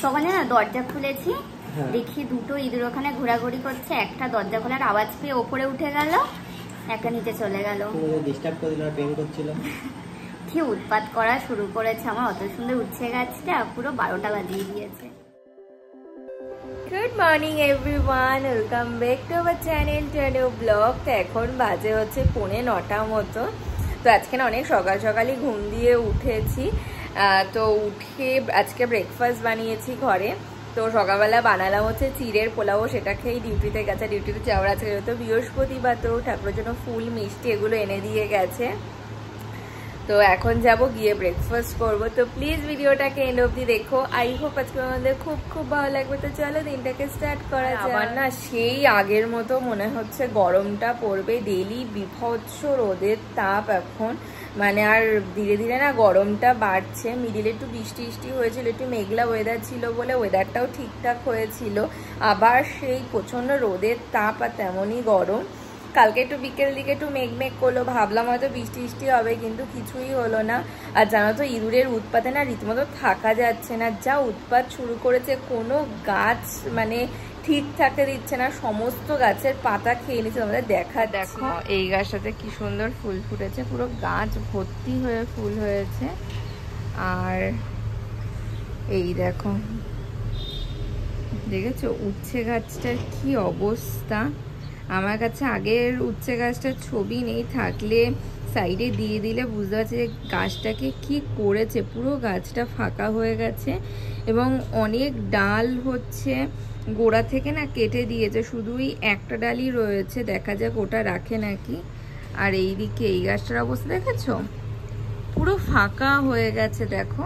সকালে না দরজা খুলেছি, দেখি দুটো ইঁদুর ওখানে ঘোরাঘুরি করছে। একটা দরজা খোলার আওয়াজ পেয়ে ওপরে উঠে গেল, একটা নিচে চলে গেল। কি উৎপাত করা শুরু করেছে, আমার অত সুন্দর উচ্ছে গাছটা পুরো 12টা বাজিয়ে দিয়েছে। Good morning everyone, welcome back to our channel to a new blog. তো এখন বাজে হচ্ছে 9:45 মতো। তো আজকে না অনেক সকাল সকালই ঘুম দিয়ে উঠেছি। তো উঠে আজকে ব্রেকফাস্ট বানিয়েছি ঘরে। তো সকালবেলা বানালাম হচ্ছে চিড়ের পোলাও, সেটা খেয়েই ডিউটিতে গেছে। ডিউটিতে যাওয়ার আজকে যেহেতু বৃহস্পতিবার, তো ঠাকুরের জন্য ফুল মিষ্টি এগুলো এনে দিয়ে গেছে। তো এখন যাব গিয়ে ব্রেকফাস্ট করব। তো প্লিজ ভিডিওটাকে এন্ড অবধি দেখো, আই হোপ আজকে আমাদের খুব খুব ভালো লাগবে। তো চলো দিনটাকে স্টার্ট করা যাক। আবার না সেই আগের মতো মনে হচ্ছে গরমটা পড়বে, ডেইলি বিভৎস রোদের তাপ এখন, মানে আর ধীরে ধীরে না গরমটা বাড়ছে। মিডিলে একটু বৃষ্টি বৃষ্টি হয়েছিল, একটু মেঘলা ওয়েদার ছিল বলে ওয়েদারটাও ঠিকঠাক হয়েছিল। আবার সেই প্রচন্ড রোদের তাপ আর তেমনই গরম। কালকে একটু বিকেল দিকে একটু মেঘ করলো, ভাবলাম হয়তো বৃষ্টি বৃষ্টি হবে, কিন্তু কিছুই হলো না। আর জানো তো ইঁদুরের উৎপাতে না রীতিমতো থাকা যাচ্ছে না, যা উৎপাত শুরু করেছে। কোনো গাছ মানে ঠিক থাকতে দিচ্ছে না, সমস্ত গাছের পাতা খেয়ে নিচ্ছে। তোমাদের দেখো এই গাছটাতে কি সুন্দর ফুল ফুটেছে, পুরো গাছ ভর্তি হয়ে ফুল হয়েছে। আর এই দেখো, দেখেছো উচ্ছে গাছটার কি অবস্থা। আমার কাছে আগের উচ্ছে গাছটার ছবি নেই, থাকলে সাইডে দিয়ে দিলে বুঝতে পারছি যে গাছটাকে কি করেছে। পুরো গাছটা ফাঁকা হয়ে গেছে এবং অনেক ডাল হচ্ছে গোড়া থেকে না কেটে দিয়েছে, শুধুই একটা ডালই রয়েছে, দেখা যাক ওটা রাখে নাকি। আর এইদিকে এই গাছটার অবস্থা দেখেছো, পুরো ফাঁকা হয়ে গেছে। দেখো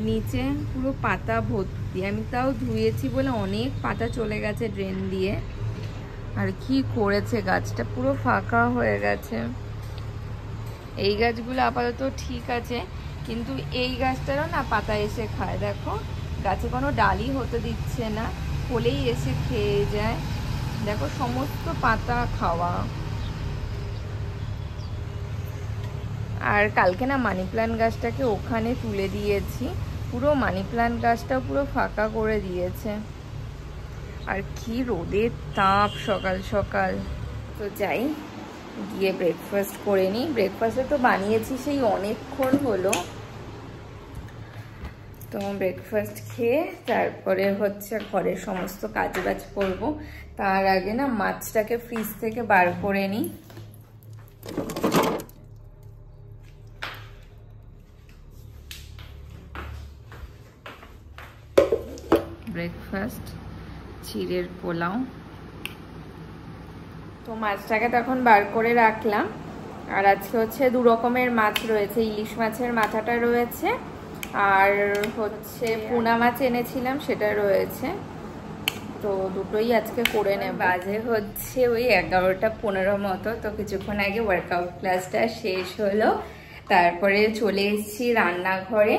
নিচে পুরো পাতা ভর্তি, আমি তাও ধুয়েছি বলে অনেক পাতা চলে গেছে ড্রেন দিয়ে। আর কি করেছে, গাছটা পুরো ফাঁকা হয়ে গেছে। এই গাছগুলো আপাতত ঠিক আছে, কিন্তু এই গাছটারও না পাতা এসে খায়। দেখো গাছে কোনো ডালই হতে দিচ্ছে না, হলেই এসে খেয়ে যায়। দেখো সমস্ত পাতা খাওয়া। আর কালকে না মানি প্ল্যান্ট গাছটাকে ওখানে তুলে দিয়েছি, পুরো মানি প্ল্যান্ট গাছটাও পুরো ফাঁকা করে দিয়েছে। আর কি রোদের তাপ সকাল সকাল। তো যাই গিয়ে ব্রেকফাস্ট করে নিই। ব্রেকফাস্টে তো বানিয়েছি সেই অনেকক্ষণ হলো। তো ব্রেকফাস্ট খেয়ে তারপরে হচ্ছে ঘরের সমস্ত কাজবাজ করবো। তার আগে না মাছটাকে ফ্রিজ থেকে বার করে নিই। ব্রেকফাস্ট চিড়ের পোলাও। তো মাছটাকে তখন বার করে রাখলাম। আর আজকে হচ্ছে 2 রকমের মাছ রয়েছে, ইলিশ মাছের মাথাটা রয়েছে, আর হচ্ছে পোনা মাছ এনেছিলাম সেটা রয়েছে। তো দুটোই আজকে করে নেব। বাজে হচ্ছে ওই 11:15 মতো। তো কিছুক্ষণ আগে ওয়ার্কআউট ক্লাসটা শেষ হলো, তারপরে চলে এসেছি রান্নাঘরে।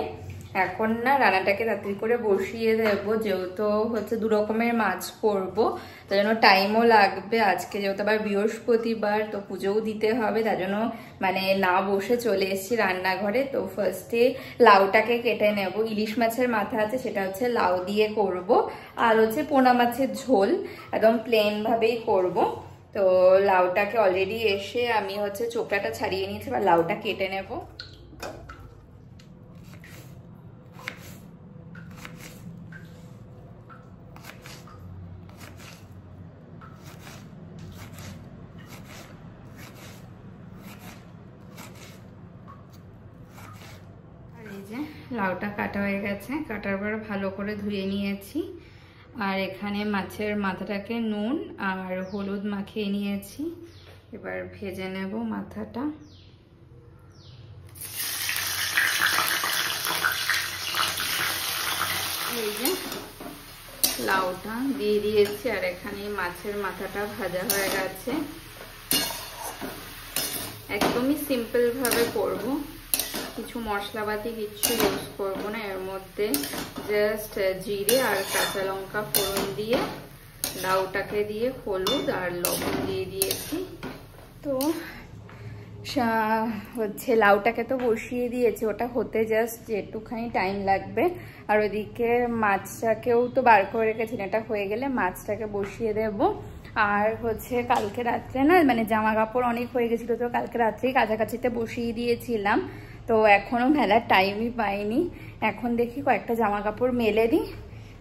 এখন না রান্নাটাকে তাড়াতাড়ি করে বসিয়ে দেবো, যেহেতু হচ্ছে 2 রকমের মাছ করবো, তার জন্য টাইমও লাগবে। আজকে যেহেতু আবার বৃহস্পতিবার, তো পুজোও দিতে হবে, তার জন্য মানে না বসে চলে এসেছি রান্নাঘরে। তো ফার্স্টে লাউটাকে কেটে নেব। ইলিশ মাছের মাথা আছে, সেটা হচ্ছে লাউ দিয়ে করব। আর হচ্ছে পোনা মাছের ঝোল একদম প্লেন ভাবেই করব। তো লাউটাকে অলরেডি এসে আমি হচ্ছে চোখলাটা ছাড়িয়ে নিয়েছি, বা লাউটা কেটে নেব। লাউটা কাটা হয়ে গেছে, কাটার পর ভালো করে ধুয়ে নিয়েছি। আর এখানে মাছের মাথাটাকে নুন আর হলুদ মাখিয়ে নিয়েছি। এবার ভেজে নেব মাথাটা। এই যে লাউটা দিয়ে দিয়েছি, আর এখানে মাছের মাথাটা ভাজা হয়ে গেছে। একদমই সিম্পল ভাবে করব, কিছু মশলাপাতি কিচ্ছু ইউজ করবো না। এর মধ্যে জাস্ট জিরে আর কাঁচা লঙ্কা ফোড়ন দিয়ে লাউটাকে দিয়ে হলুদ আর লবণ দিয়ে দিয়েছি। তো হচ্ছে লাউটাকে তো বসিয়ে দিয়েছি, ওটা হতে জাস্ট একটুখানি টাইম লাগবে। আর ওদিকে মাছটাকেও তো বার করে রেখেছি, এটা হয়ে গেলে মাছটাকে বসিয়ে দেব। আর হচ্ছে কালকে রাত্রে না মানে জামা কাপড় অনেক হয়ে গেছিলো, তো কালকে রাত্রেই কাছাকাছিতে বসিয়ে দিয়েছিলাম, তো এখনও মেলার টাইমই পাইনি। এখন দেখি কয়েকটা জামা কাপড় মেলে দিই,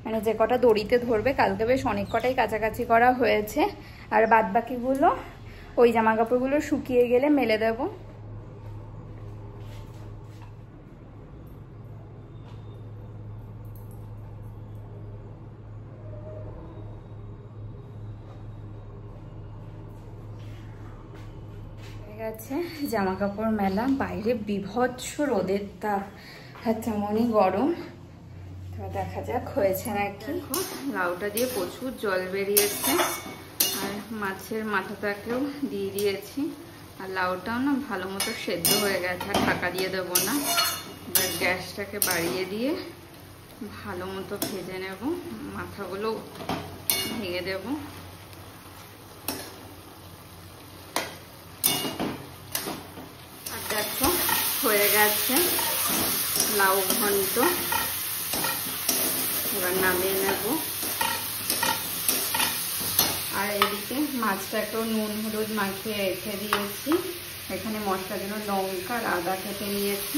মানে যে কটা দড়িতে ধরবে। কালকে বেশ অনেক কটাই কাছাকাছি করা হয়েছে, আর বাদ বাকিগুলো ওই জামা কাপড়গুলো শুকিয়ে গেলে মেলে দেব। গেছে জামা কাপড় মেলা, বাইরে বিভৎস রোদের তাপ, তেমনই গরম। তো দেখা যাক হয়েছে নাকি। লাউটা দিয়ে প্রচুর জল বেরিয়েছে, আর মাছের মাথাটাকেও দিয়ে দিয়েছি। আর লাউটাও না ভালো মতো সেদ্ধ হয়ে গেছে, আর ঢাকা দিয়ে দেবো না। এবার গ্যাসটাকে বাড়িয়ে দিয়ে ভালো মতো ভেজে নেব, মাথাগুলো ভেঙে দেব। আর দেখো হয়ে গেছে লাউ ঘন্ট, এবার নামিয়ে নেব। আর এদিকে মাছটাকেও নুন হলুদ মাখিয়ে রেখে দিয়েছি। এখানে মশলার জন্য লঙ্কা আর আদা কেটে নিয়েছি,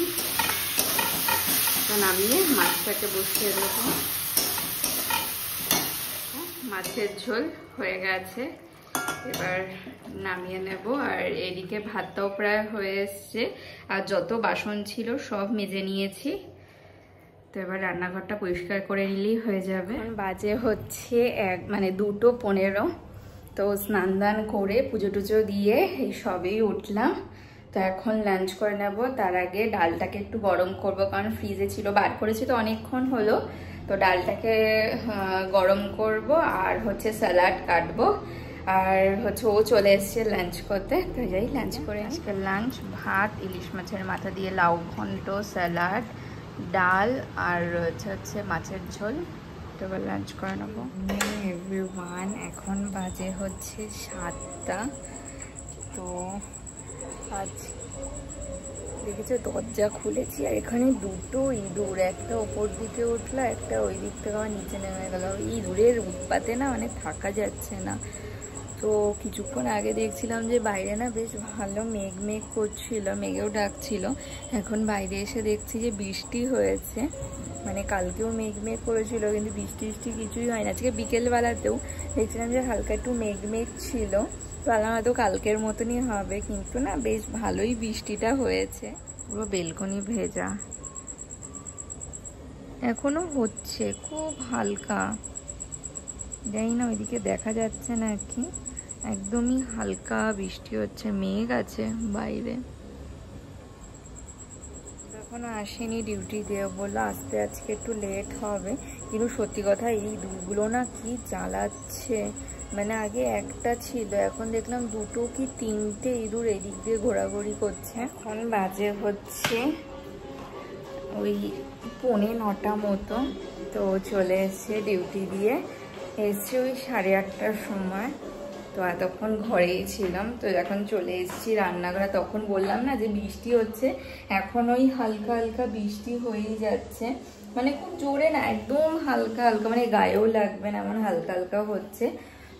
তো নামিয়ে মাছটাকে বসিয়ে দেবো। মাছের ঝোল হয়ে গেছে, এবার নামিয়ে নেব। আর এদিকে ভাতটাও প্রায় হয়ে এসছে, আর যত বাসন ছিল সব মেজে নিয়েছি। তো এবার রান্নাঘরটা পরিষ্কার করে নিলেই হয়ে যাবে। বাজে হচ্ছে 2:15। তো স্নান দান করে পুজো টুজো দিয়ে এই সবেই উঠলাম। তো এখন লাঞ্চ করে নেব। তার আগে ডালটাকে একটু গরম করব, কারণ ফ্রিজে ছিল, বার করেছি তো অনেকক্ষণ হলো। তো ডালটাকে গরম করব, আর হচ্ছে স্যালাড কাটবো। আর হচ্ছে ও চলে এসছে লাঞ্চ করতে, তো যাই লাঞ্চ করে। আজকের লাঞ্চ ভাত, ইলিশ মাছের মাথা দিয়ে লাউ ঘন্ট, স্যালাড, ডাল, আর হচ্ছে মাছের ঝোল। তো এবার লাঞ্চ করে নেবো। এভরিওয়ান, এখন বাজে হচ্ছে 7টা। তো আজ দেখেছো দরজা খুলেছি, আর এখানে দুটো ইঁদুর, একটা ওপর দিকে উঠলো, একটা ওই দিক থেকে আবার নিচে নেমে গেল। ইঁদুরের উৎপাতে না মানে থাকা যাচ্ছে না। তো কিছুক্ষণ আগে দেখছিলাম যে বাইরে না বেশ ভালো মেঘ মেঘ করছিল, মেঘেও ডাকছিল। এখন বাইরে এসে দেখছি যে বৃষ্টি হয়েছে, মানে কালকেও মেঘ মেঘ করেছিল, কিন্তু বৃষ্টি কিছুই হয় না। আজকে বিকেলবেলাতেও দেখছিলাম যে হালকা একটু মেঘ মেঘ ছিল, তো আলাম হয়তো কালকের মতনই হবে, কিন্তু না বেশ ভালোই বৃষ্টিটা হয়েছে। পুরো বেলকনি ভেজা, এখনো হচ্ছে খুব হালকা, জানি না ওইদিকে দেখা যাচ্ছে না কি, একদমই হালকা বৃষ্টি হচ্ছে, মেঘ আছে বাইরে। এখনো আসেনি ডিউটি দিয়ে, বললো আসতে আজকে একটু লেট হবে। কিন্তু সত্যি কথা এই দুগুলো না কি জ্বালাচ্ছে, মানে আগে একটা ছিল, এখন দেখলাম দুটো কি তিনটে ইঁদুর এদিক দিয়ে ঘোরাঘুরি করছে। এখন বাজে হচ্ছে ওই 9:15 মতো। তো চলে এসছে ডিউটি দিয়ে, এসছে ওই 8:30টার সময়। তো এতক্ষণ ঘরেই ছিলাম, তো এখন চলে এসেছি রান্নাঘরে। তখন বললাম না যে বৃষ্টি হচ্ছে, এখন ওই হালকা হালকা বৃষ্টি হয়েই যাচ্ছে, মানে খুব জোরে না, একদম হালকা হালকা, মানে গায়েও লাগবে না এমন হালকা হালকা হচ্ছে।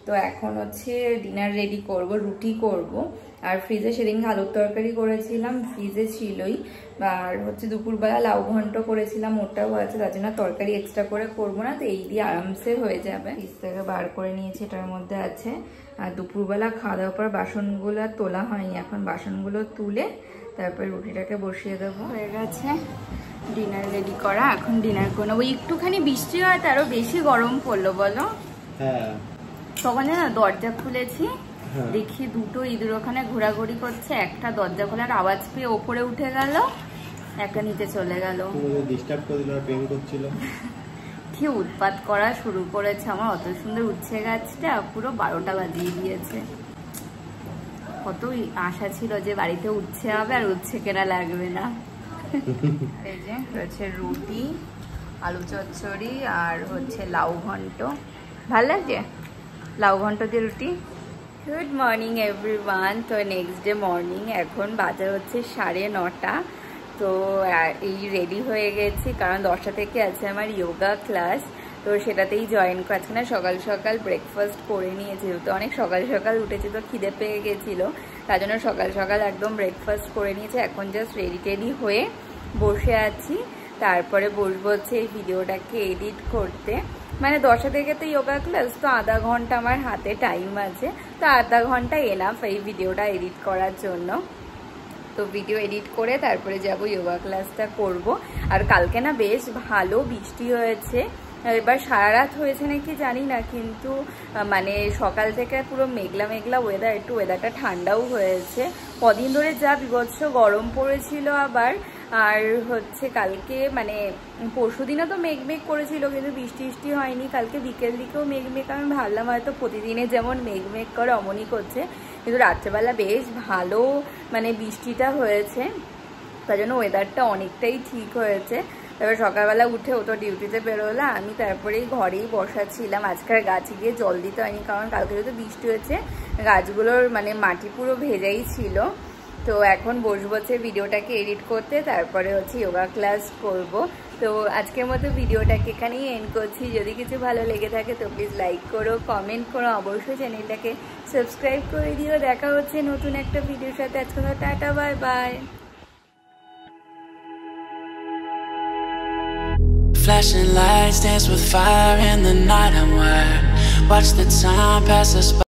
তো এখন হচ্ছে ডিনার রেডি করব, রুটি করব। আর ফ্রিজে সেদিন আলুর তরকারি করেছিলাম, ফ্রিজে ছিলই। আর হচ্ছে দুপুরবেলা লাউ ঘন্ট করেছিলাম, ওটাও আছে, তার জন্য তরকারি এক্সট্রা করে করবো না, তো এই দিয়ে আরামসে হয়ে যাবে। ফ্রিজ থেকে বার করে নিয়েছি, এটার মধ্যে আছে। আর দুপুরবেলা খাওয়া দাওয়ার পর বাসনগুলো তোলা হয়নি, এখন বাসনগুলো তুলে তারপরে রুটিটাকে বসিয়ে দেবো। হয়ে গেছে ডিনার রেডি করা, এখন ডিনার করে নেবো। একটুখানি বৃষ্টি হয় তো আরো বেশি গরম পড়লো, বলো? হ্যাঁ, তখন না দরজা খুলেছি, দেখি দুটো ইঁদুর ওখানে ঘোরাঘুরি করছে, একটা দরজা খোলার আওয়াজ পেয়ে ওপরে উঠে গেল, একটা নিচে চলে গেল। ডিস্টার্ব করে দিল, প্রেম করছিল, কি উৎপাত করা শুরু করেছে। আমার অত সুন্দর উচ্ছে গাছটা পুরো 12টা বাজিয়ে দিয়েছে। কত আশা ছিল যে বাড়িতে উচ্ছে হবে আর উচ্ছে কেনা লাগবে না। এই যে রয়েছে রুটি, আলু চচ্চড়ি, আর হচ্ছে লাউ ঘন্ট। ভাল লাগে লাউ ঘন্ট দিয়ে রুটি? Good morning everyone. তো নেক্সট ডে মর্নিং, এখন বাজে হচ্ছে 9:30। তো এই রেডি হয়ে গেছি কারণ 10টা থেকে আছে আমার যোগা ক্লাস। তো সেটাতেই জয়েন করছি না। সকাল সকাল ব্রেকফাস্ট করে নিয়েছি, তো অনেক সকাল সকাল উঠেছি, তো খিদে পেয়ে গেছিলো, তার জন্য সকাল সকাল একদম ব্রেকফাস্ট করে নিয়েছি। এখন জাস্ট রেডি টেডি হয়ে বসে আছি। তারপরে বসবো হচ্ছে এই ভিডিওটাকে এডিট করতে। মানে 10টা থেকে তো যোগা ক্লাস, তো আধা ঘন্টা আমার হাতে টাইম আছে, তো আধা ঘন্টা এনাফ এই ভিডিওটা এডিট করার জন্য। তো ভিডিও এডিট করে তারপরে যাব যোগা ক্লাসটা করব। আর কালকে না বেশ ভালো বৃষ্টি হয়েছে, এবার সারা রাত হয়েছে নাকি জানি না, কিন্তু মানে সকাল থেকে পুরো মেঘলা মেঘলা ওয়েদার, একটু ওয়েদারটা ঠান্ডাও হয়েছে। কদিন ধরে যা বিভৎস গরম পড়েছিল আবার। আর হচ্ছে কালকে মানে পরশু দিনও তো মেঘমেঘ করেছিল, কিন্তু বৃষ্টি হয়নি। কালকে বিকেল দিকেও মেঘমেঘ, আমি ভাবলাম হয়তো প্রতিদিনে যেমন মেঘমেঘ করে অমনই করছে, কিন্তু রাত্রেবেলা বেশ ভালো মানে বৃষ্টিটা হয়েছে, তার জন্য ওয়েদারটা অনেকটাই ঠিক হয়েছে। তারপরে সকালবেলা উঠে ও তো ডিউটিতে বেরোলো, আমি তারপরেই ঘরেই বসা ছিলাম। আজকের গাছে গিয়ে জল দিতে হয়নি, কারণ কালকে যেহেতু বৃষ্টি হয়েছে গাছগুলোর মানে মাটি পুরো ভেজাই ছিল। তো এখন বসবো হচ্ছে ভিডিওটাকে এডিট করতে, তারপরে হচ্ছে যোগা ক্লাস করব। তো আজকের মতো ভিডিওটাকে এখানেই এন্ড করছি। যদি কিছু ভালো লেগে থাকে তো প্লিজ লাইক করো, কমেন্ট করো, অবশ্যই চ্যানেলটাকে সাবস্ক্রাইব করে দিও। দেখা হচ্ছে নতুন একটা ভিডিওর সাথে। আজকে tata, bye bye. Flashing lights dance with fire in the night. I'm wired. Watch the time pass us by.